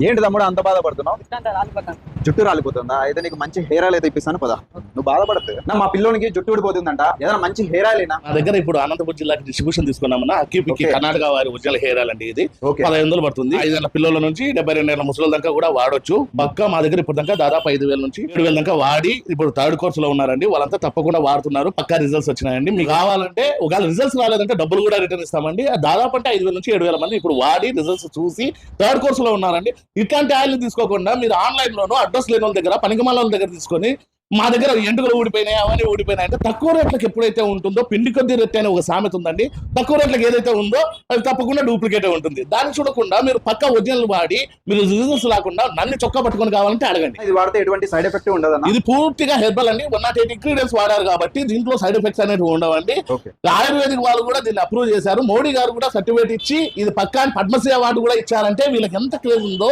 ఏంటి తమ్ముడు అంత బాధపడుతున్నావు? జుట్టు రాలిపోతుందా? అయితే నీకు మంచి హెయిర్ ఆయిల్ అయితే ఇప్పిస్తాను పదా. నువ్వు బాధపడద్దు. మా పిల్లోనికి జుట్టు ఊడిపోతుందంట, ఏదైనా మంచి హెయిర్ ఆయిల్ అయినా. నా దగ్గర ఇప్పుడు అనంతపురం జిల్లాకి డిస్ట్రిబ్యూషన్ తీసుకున్నామన్నా. అక్కిపిక్కి కర్ణాటక వారి ఒరిజినల్ హెయిర్ ఆయిల్ అండి. ఇది 1500 పడుతుంది. 5 ఏళ్ల పిల్లల నుంచి 72 ఏళ్ల ముసలి దాకా కూడా వాడొచ్చు. పక్కా మా దగ్గర ఇప్పుడు దాకా దాదాపు 5000 నుంచి 7000 దాకా వాడి ఇప్పుడు థర్డ్ కోర్స్ లో ఉన్నారండి. వాళ్ళంతా తప్పకుండా వాడుతున్నారు. పక్కా రిజల్ట్స్ వచ్చినాయండి. మీకు కావాలంటే ఒకవేళ రిజల్ట్స్ రాలేదంటే డబ్బులు కూడా రిటర్న్ ఇస్తామండి. దాదాపు అంటే 5000 నుంచి 7000 మంది ఇప్పుడు వాడి రిజల్ట్స్ చూసి థర్డ్ కోర్స్ లో ఉన్నారండి. ఇట్లాంటి ఆయిల్ తీసుకోకుండా మీరు ఆన్లైన్ లోనూ అడ్రస్ లేని వాళ్ళ దగ్గర, పనికిమాల వాళ్ళ దగ్గర తీసుకొని మా దగ్గర ఎంటుకలు ఊడిపోయినాయి, అవన్నీ ఊడిపోయినాయి అంటే తక్కువ రేట్లకు ఎప్పుడైతే ఉంటుందో, పిండి కొద్ది రెట్ అనే ఒక సామెత ఉందండి. తక్కువ రేట్లకు ఏదైతే ఉందో అది తప్పకుండా డూప్లికేట్ ఉంటుంది. దాన్ని చూడకుండా మీరు పక్క ఒరిజినల్ వాడి మీరు రిజల్ట్స్ రాకుండా నన్ను చొక్కా పట్టుకొని కావాలంటే అడగండి. ఇది వాడితే ఎటువంటి సైడ్ ఎఫెక్ట్ ఉండదు. ఇది పూర్తిగా హెర్బల్ అండి. 108 ఇంగ్రీడియంట్స్ వాడారు కాబట్టి దీంట్లో సైడ్ ఎఫెక్ట్స్ అనేవి ఉండవండి. ఆయుర్వేదిక్ వాళ్ళు కూడా దీన్ని అప్రూవ్ చేశారు. మోడీ గారు కూడా సర్టిఫికేట్ ఇచ్చి ఇది పక్కా పద్మశ్రీ అవార్డు కూడా ఇచ్చారంటే వీళ్ళకి ఎంత క్రేజ్ ఉందో